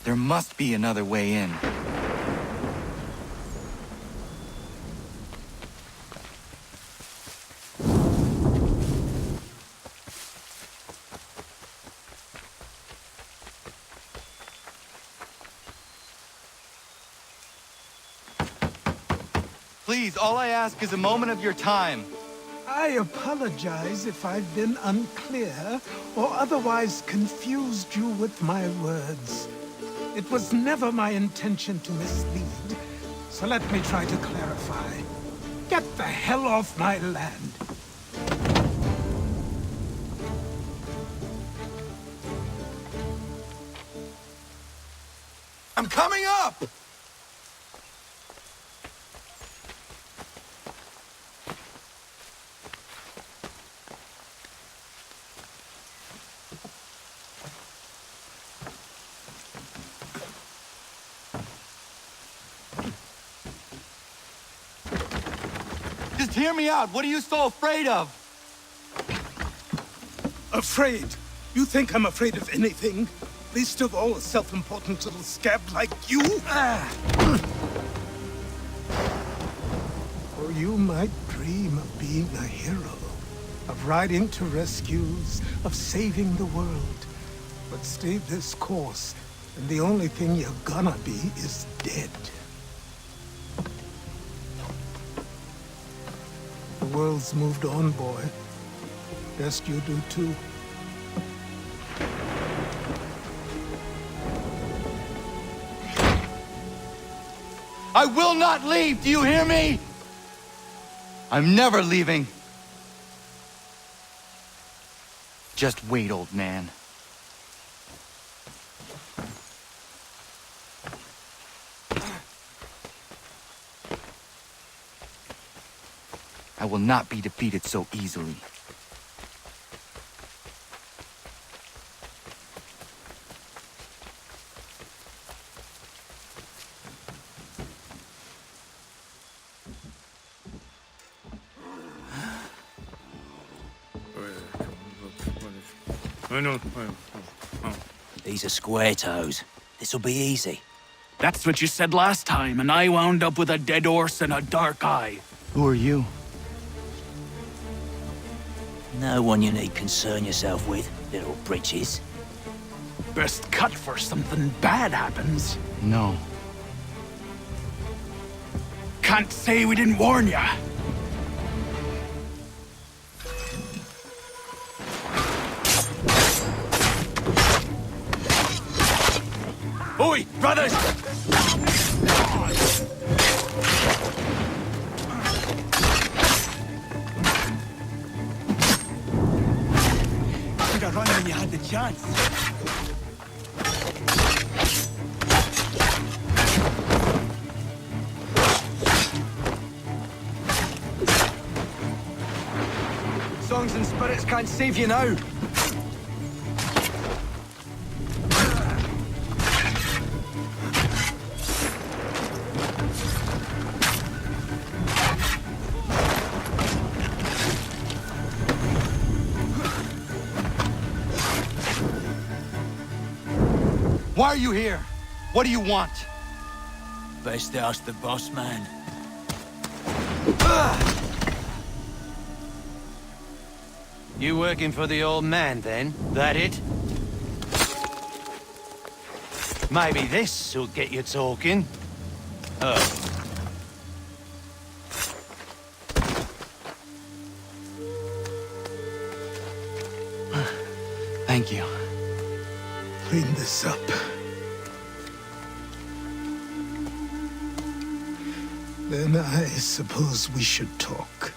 There must be another way in. Please, all I ask is a moment of your time. I apologize if I've been unclear or otherwise confused you with my words. It was never my intention to mislead, so let me try to clarify. Get the hell off my land. I'm coming up! Just hear me out. What are you so afraid of? Afraid? You think I'm afraid of anything? Least of all a self-important little scab like you? Or you might dream of being a hero, of riding to rescues, of saving the world. But stay this course, and the only thing you're gonna be is dead. The world's moved on, boy. Best you do too. I will not leave, do you hear me? I'm never leaving. Just wait, old man. I will not be defeated so easily. These are square toes. This'll be easy. That's what you said last time, and I wound up with a dead horse and a dark eye. Who are you? No one you need concern yourself with, little britches. Best cut for something bad happens. No. Can't say we didn't warn ya. Oi, brothers! Should have run when you had the chance. Songs and spirits can't save you now. Why are you here? What do you want? Best ask the boss man. You working for the old man, then? That it? Maybe this'll get you talking. Oh. Thank you. Clean this up. Then I suppose we should talk.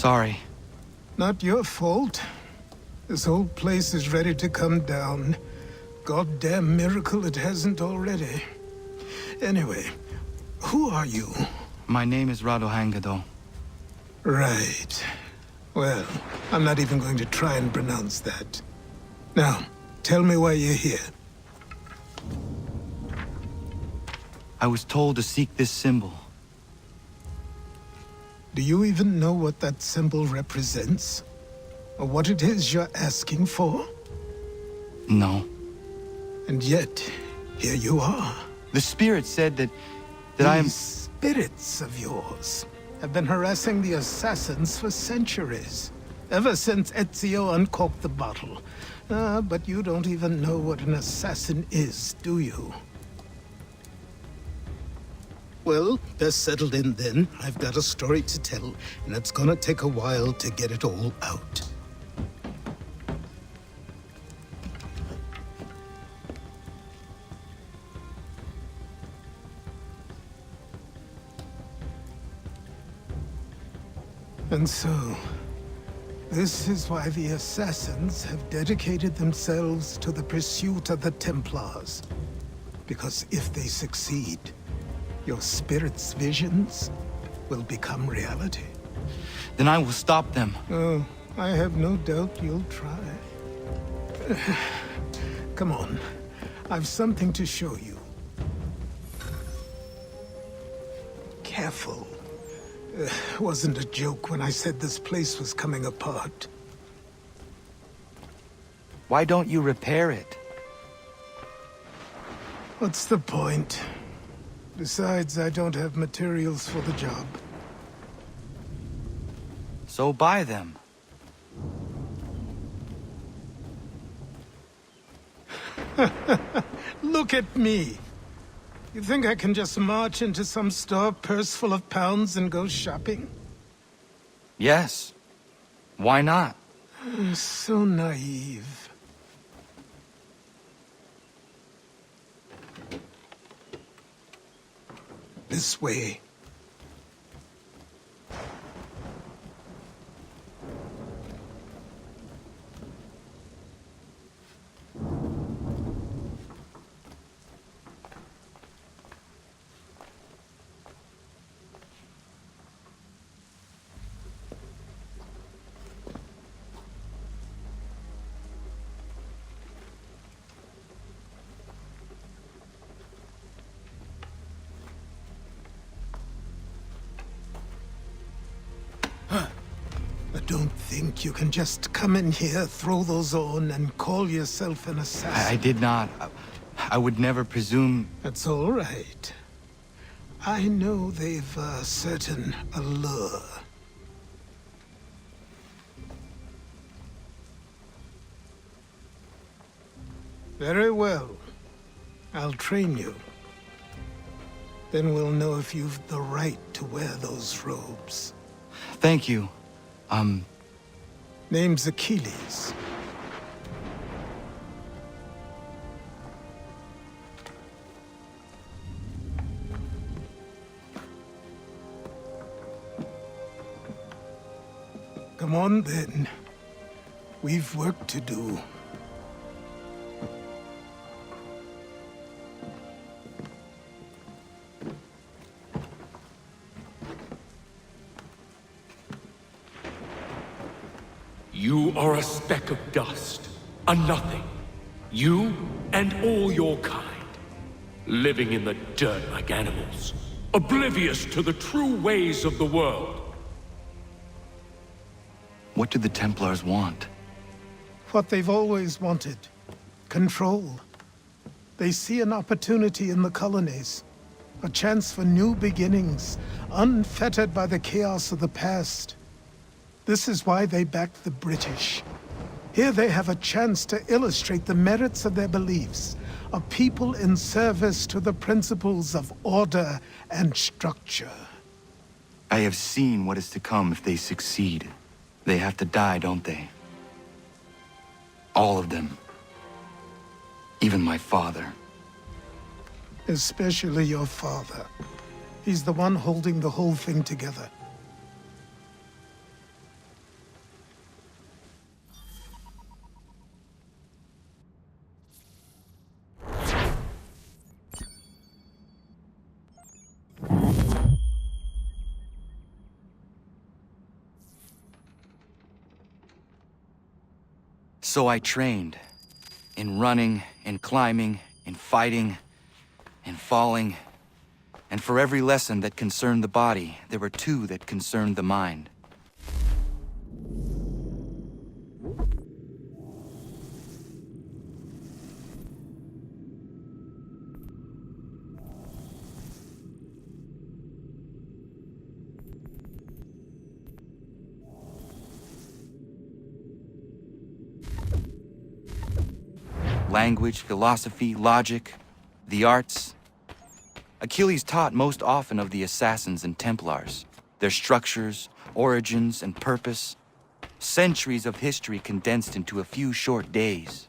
Sorry. Not your fault. This whole place is ready to come down. Goddamn miracle it hasn't already. Anyway, who are you? My name is Radohangado. Right. Well, I'm not even going to try and pronounce that. Now, tell me why you're here. I was told to seek this symbol. Do you even know what that symbol represents? Or what it is you're asking for? No. And yet, here you are. The spirit said that I am... These spirits of yours have been harassing the assassins for centuries. Ever since Ezio uncorked the bottle. But you don't even know what an assassin is, do you? Well, best settled in then. I've got a story to tell, and it's gonna take a while to get it all out. And so, this is why the Assassins have dedicated themselves to the pursuit of the Templars. Because if they succeed, your spirit's visions will become reality. Then I will stop them. Oh, I have no doubt you'll try. Come on, I've something to show you. Careful. Wasn't a joke when I said this place was coming apart. Why don't you repair it? What's the point? Besides, I don't have materials for the job. So buy them. Look at me! You think I can just march into some store purse full of pounds and go shopping? Yes. Why not? So naive. This way. Don't think you can just come in here, throw those on, and call yourself an assassin. I did not. I would never presume... That's all right. I know they've a certain allure. Very well. I'll train you. Then we'll know if you've the right to wear those robes. Thank you. Name's Achilles. Come on, then. We've work to do. You are a speck of dust, a nothing. You and all your kind, living in the dirt like animals, oblivious to the true ways of the world. What do the Templars want? What they've always wanted. Control. They see an opportunity in the colonies. A chance for new beginnings, unfettered by the chaos of the past. This is why they backed the British. Here they have a chance to illustrate the merits of their beliefs, a people in service to the principles of order and structure. I have seen what is to come if they succeed. They have to die, don't they? All of them. Even my father. Especially your father. He's the one holding the whole thing together. So I trained. In running, in climbing, in fighting, in falling. And for every lesson that concerned the body, there were two that concerned the mind. Language, philosophy, logic, the arts. Achilles taught most often of the assassins and Templars, their structures, origins, and purpose. Centuries of history condensed into a few short days.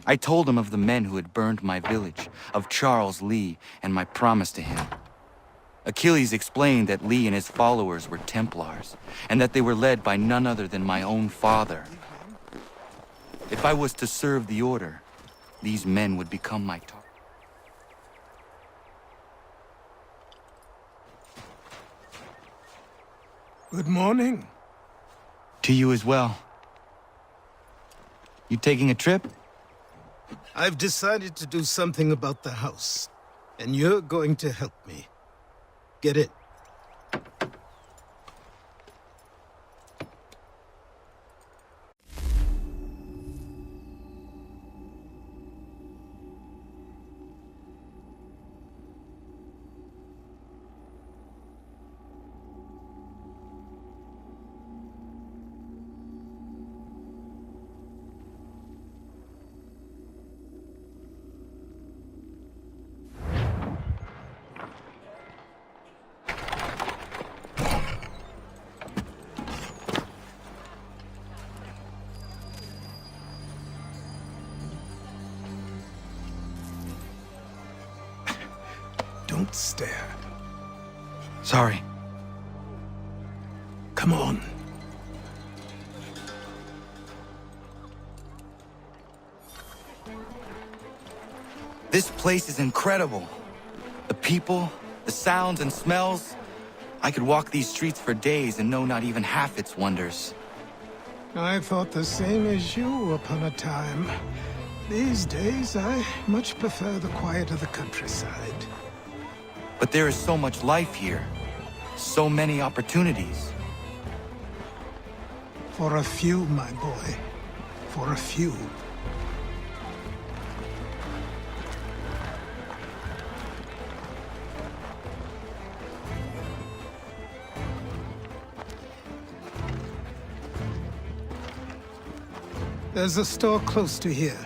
I told him of the men who had burned my village, of Charles Lee, and my promise to him. Achilles explained that Lee and his followers were Templars, and that they were led by none other than my own father. If I was to serve the order, these men would become my target. Good morning. To you as well. You taking a trip? I've decided to do something about the house, and you're going to help me. Get it? Don't stare. Sorry. Come on. This place is incredible. The people, the sounds and smells. I could walk these streets for days and know not even half its wonders. I thought the same as you upon a time. These days, I much prefer the quiet of the countryside. But there is so much life here. So many opportunities. For a few, my boy. For a few. There's a store close to here.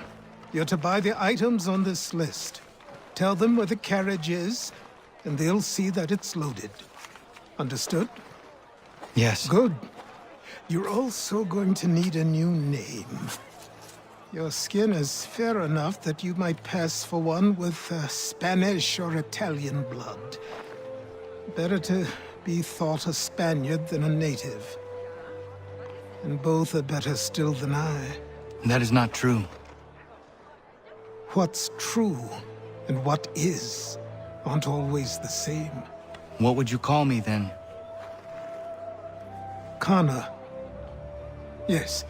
You're to buy the items on this list. Tell them where the carriage is, and they'll see that it's loaded. Understood? Yes. Good. You're also going to need a new name. Your skin is fair enough that you might pass for one with Spanish or Italian blood. Better to be thought a Spaniard than a native. And both are better still than I. That is not true. What's true and what is aren't always the same. What would you call me then? Kana. Yes,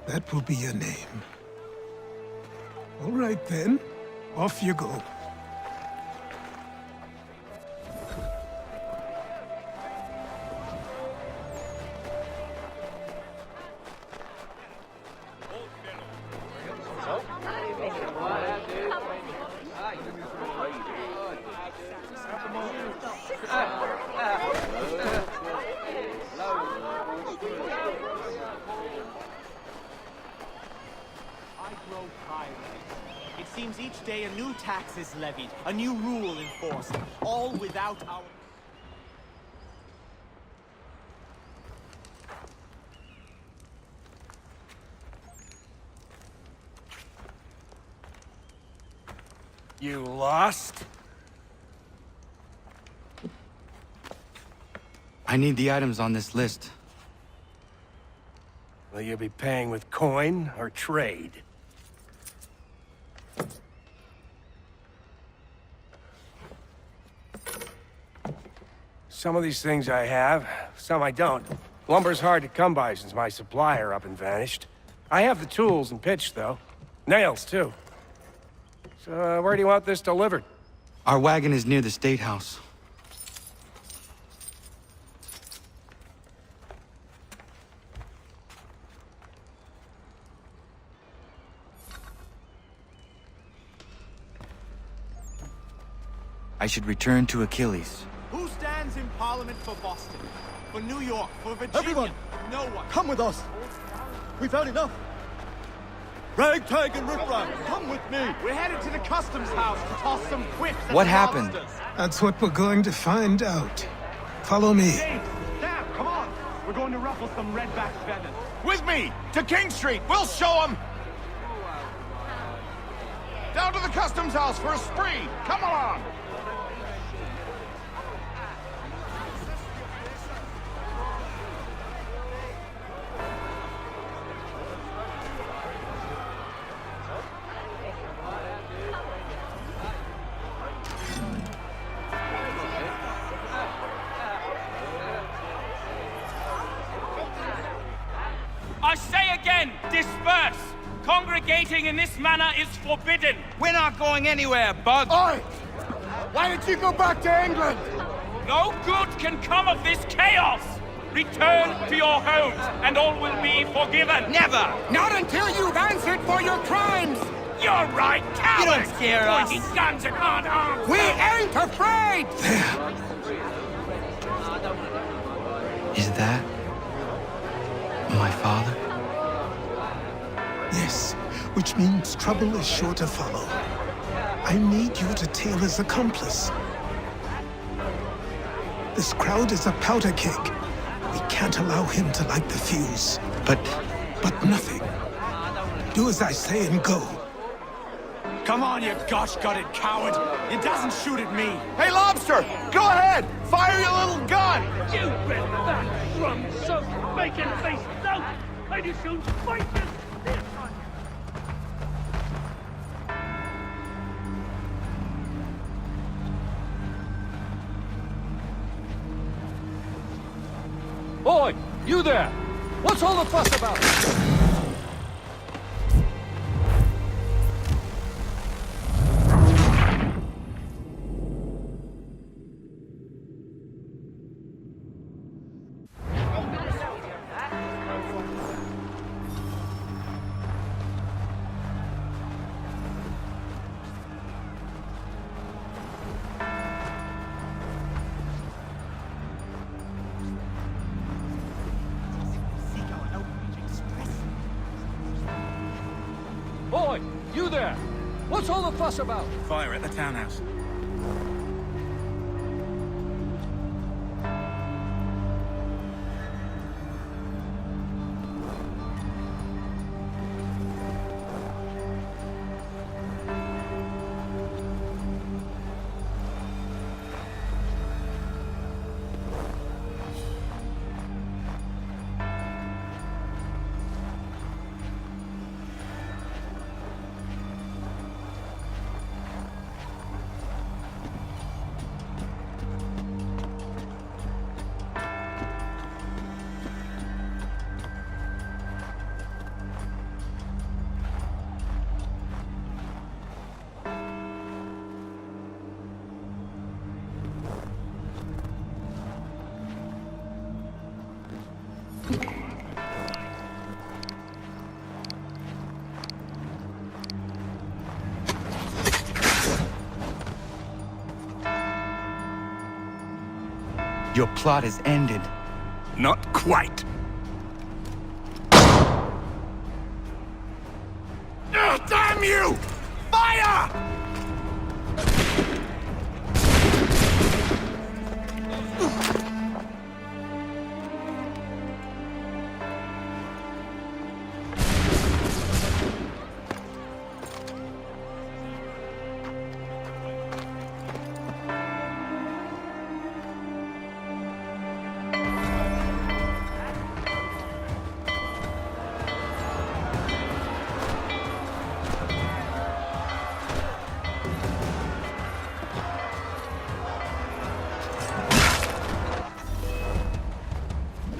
that will be your name. All right then, off you go. It seems each day a new tax is levied, a new rule enforced, all without our... You lost? I need the items on this list. Will you be paying with coin or trade? Some of these things I have, some I don't. Lumber's hard to come by since my supplier up and vanished. I have the tools and pitch, though. Nails, too. So, where do you want this delivered? Our wagon is near the State House. I should return to Achilles. Who stands in Parliament for Boston? For New York? For Virginia? Everyone! No one. Come with us! We've had enough! Ragtag and riffraff, come with me! We're headed to the customs house to toss some quips at What the happened? lobsters. That's what we're going to find out. Follow me. James, Sam, come on! We're going to ruffle some redback feathers. With me! To King Street! We'll show them! Down to the customs house for a spree! Come along! I say again, disperse! Congregating in this manner is forbidden! We're not going anywhere, Bug! Oi! Why did you go back to England? No good can come of this chaos! Return to your homes, and all will be forgiven! Never! Not until you've answered for your crimes! You're right, cowards! You don't scare us. Pointing guns and hard arms! We ain't afraid! Is that my father? Yes, which means trouble is sure to follow. I need you to tail his accomplice. This crowd is a powder keg. We can't allow him to light the fuse. But nothing. Do as I say and go. Come on, you gosh-gutted coward! It doesn't shoot at me! Hey, Lobster! Go ahead! Fire your little gun! You bet that from some bacon-faced lout! I just shoot fighters! Oi! You there! What's all the fuss about? Boy, you there! What's all the fuss about? Fire at the townhouse. your plot is ended. Not quite. Damn you! Fire!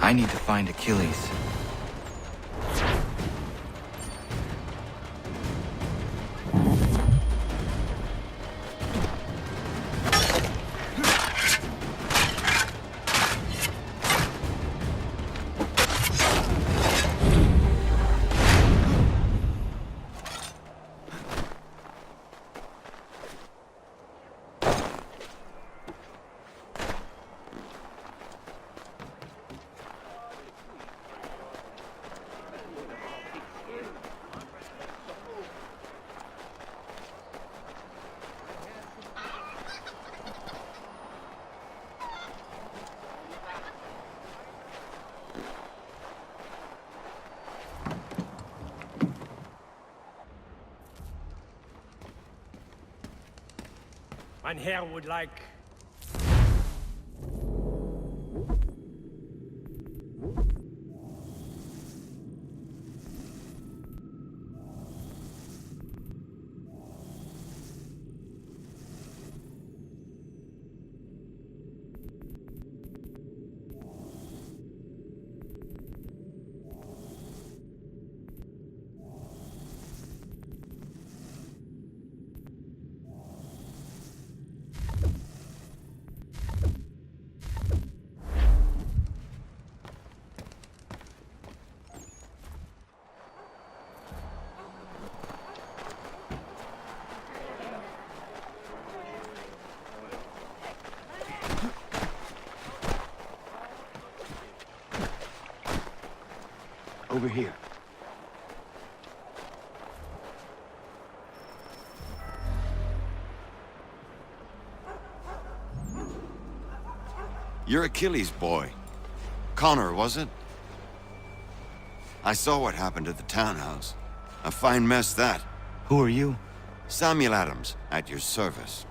I need to find Achilles. Mein Herr would like... Over here. You're Achilles' boy. Connor, was it? I saw what happened at the townhouse. A fine mess, that. Who are you? Samuel Adams, at your service.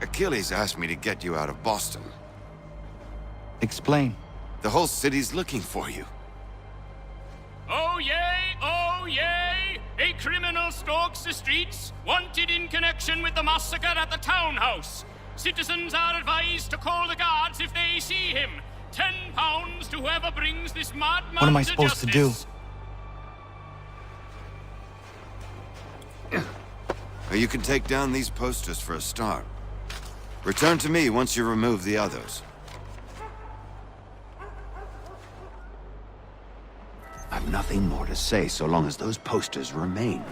Achilles asked me to get you out of Boston. Explain. The whole city's looking for you. Oh yay, oh yay! A criminal stalks the streets, wanted in connection with the massacre at the townhouse. Citizens are advised to call the guards if they see him. £10 to whoever brings this madman What am I to supposed justice. to do? You can take down these posters for a start. Return to me once you remove the others. I've nothing more to say so long as those posters remain.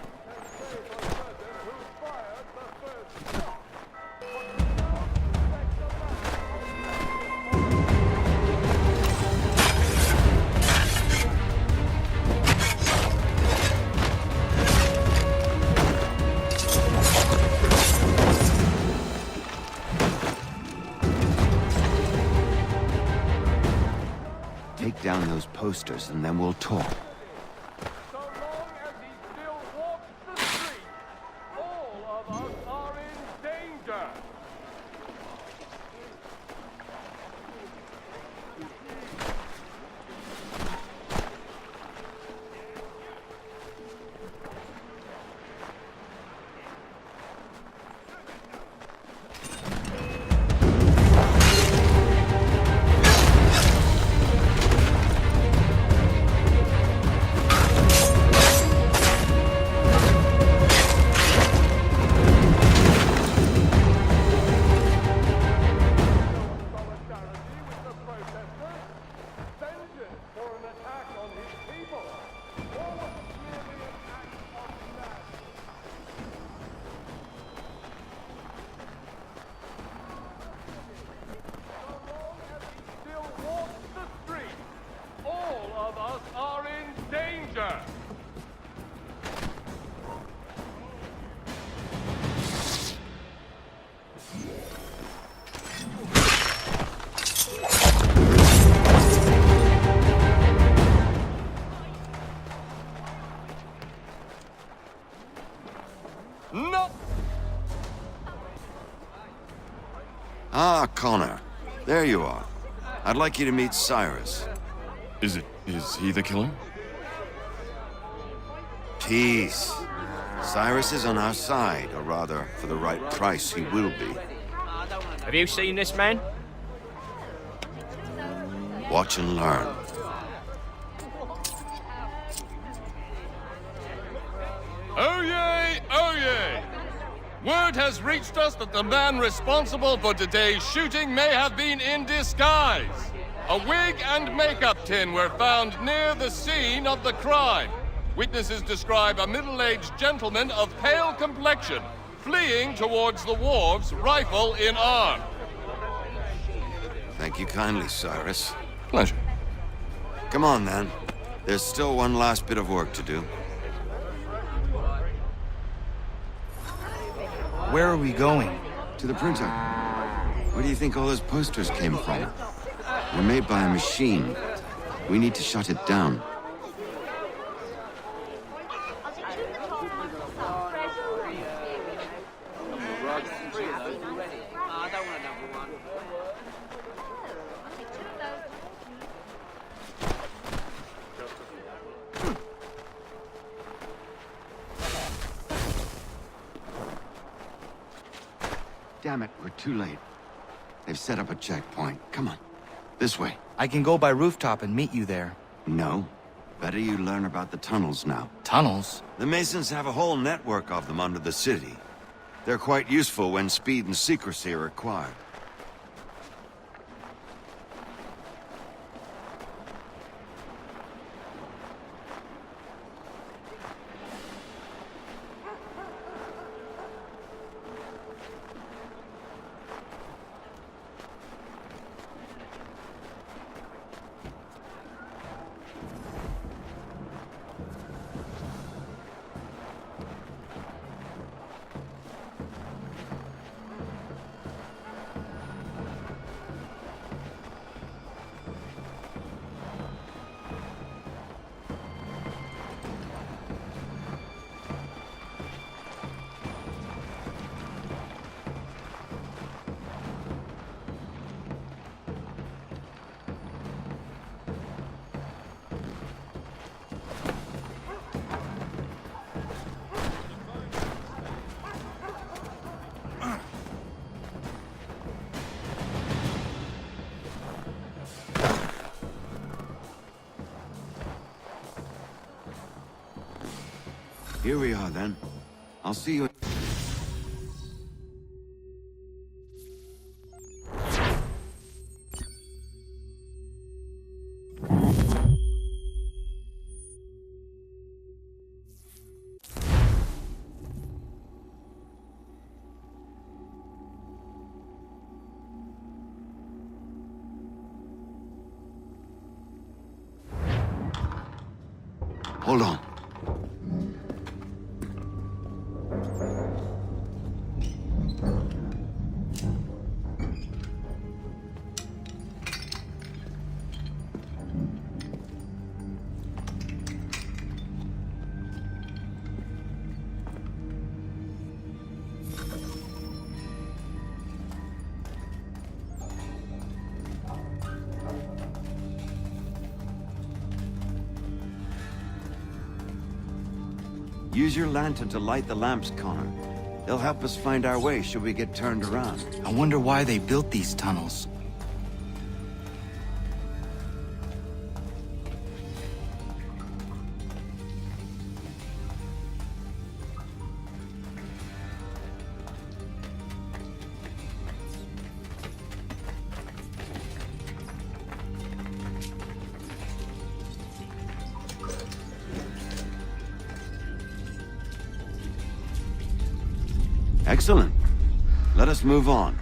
Take down those posters and then we'll talk. So long as he still walks the street, all of us are in danger. Ah, Connor. There you are. I'd like you to meet Cyrus. Is he the killer? Peace. Cyrus is on our side, or rather, for the right price, he will be. Have you seen this man? Watch and learn. Oh yay, oh yay! Word has reached us that the man responsible for today's shooting may have been in disguise. A wig and makeup tin were found near the scene of the crime. Witnesses describe a middle-aged gentleman of pale complexion fleeing towards the wharves, rifle in arm. Thank you kindly, Cyrus. Pleasure. Come on, then. There's still one last bit of work to do. Where are we going? To the printer. Where do you think all those posters came from? They're made by a machine. We need to shut it down. Damn it, we're too late. They've set up a checkpoint. Come on. This way. I can go by rooftop and meet you there. No. Better you learn about the tunnels now. Tunnels? The Masons have a whole network of them under the city. They're quite useful when speed and secrecy are required. Here we are, then. I'll see you... Hold on. Use your lantern to light the lamps, Connor. They'll help us find our way should we get turned around. I wonder why they built these tunnels. Excellent. Let us move on.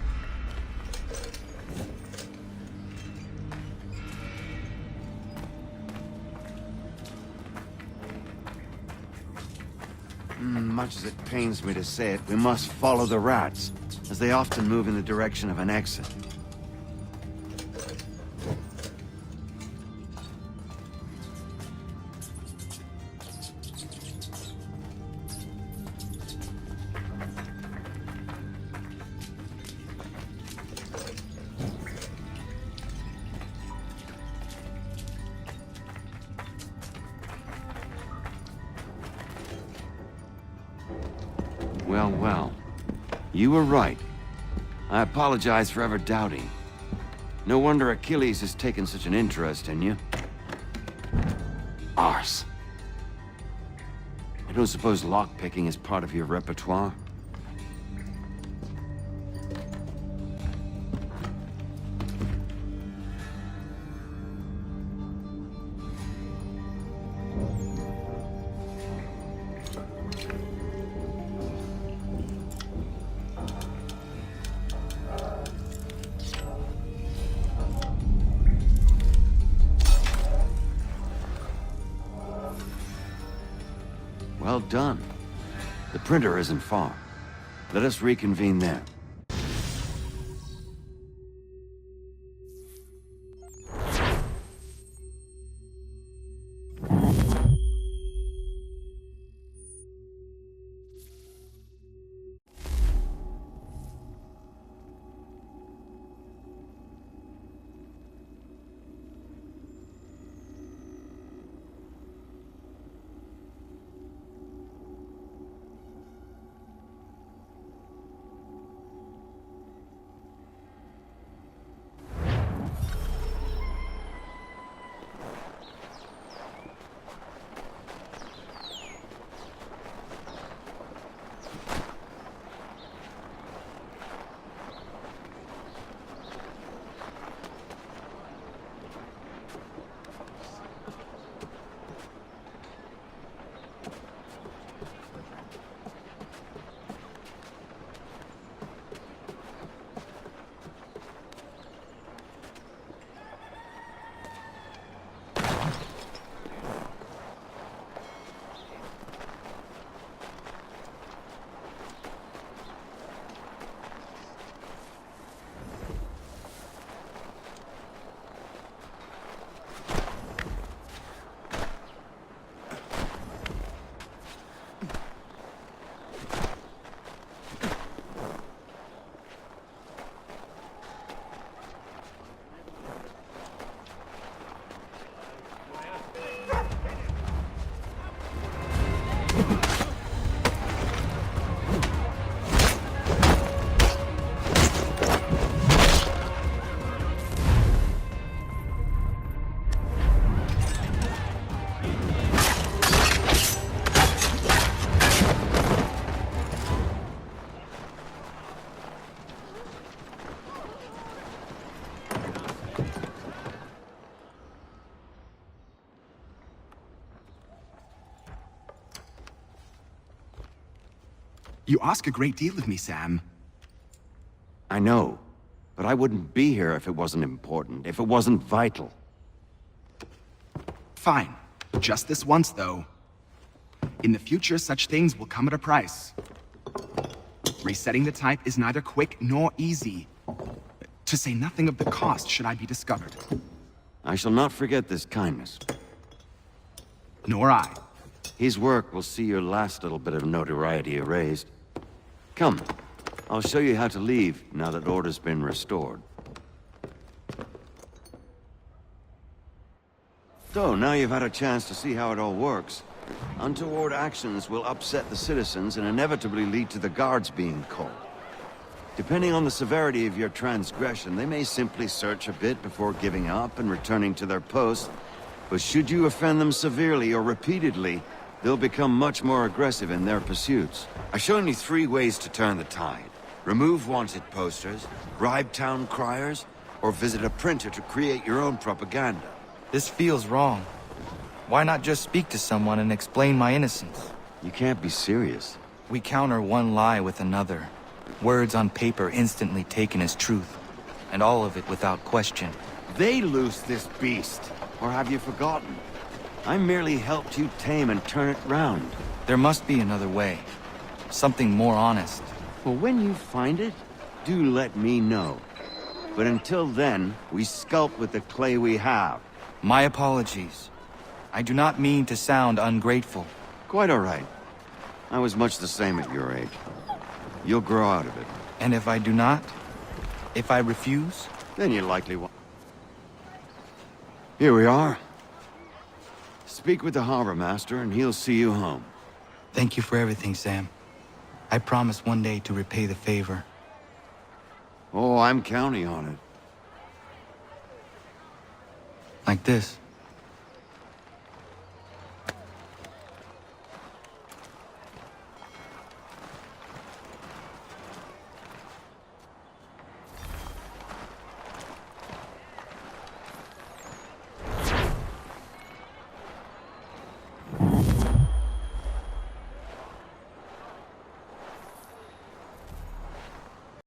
Much as it pains me to say it, we must follow the rats, as they often move in the direction of an exit. Well, well. You were right. I apologize for ever doubting. No wonder Achilles has taken such an interest in you. Arse. I don't suppose lockpicking is part of your repertoire? Well done. The printer isn't far. Let us reconvene there. You ask a great deal of me, Sam. I know, but I wouldn't be here if it wasn't important, if it wasn't vital. Fine. Just this once, though. In the future, such things will come at a price. Resetting the type is neither quick nor easy. To say nothing of the cost should I be discovered. I shall not forget this kindness. Nor I. His work will see your last little bit of notoriety erased. Come, I'll show you how to leave now that order's been restored. So, now you've had a chance to see how it all works. Untoward actions will upset the citizens and inevitably lead to the guards being called. Depending on the severity of your transgression, they may simply search a bit before giving up and returning to their posts. But should you offend them severely or repeatedly, they'll become much more aggressive in their pursuits. I've shown you 3 ways to turn the tide. Remove wanted posters, bribe town criers, or visit a printer to create your own propaganda. This feels wrong. Why not just speak to someone and explain my innocence? You can't be serious. We counter one lie with another. Words on paper instantly taken as truth. And all of it without question. They loose this beast. Or have you forgotten? I merely helped you tame and turn it round. There must be another way. Something more honest. Well, when you find it, do let me know. But until then, we sculpt with the clay we have. My apologies. I do not mean to sound ungrateful. Quite all right. I was much the same at your age. You'll grow out of it. And if I do not? If I refuse? Then you likely won't. Here we are. Speak with the harbor master and he'll see you home. Thank you for everything, Sam. I promise one day to repay the favor. Oh, I'm counting on it. Like this.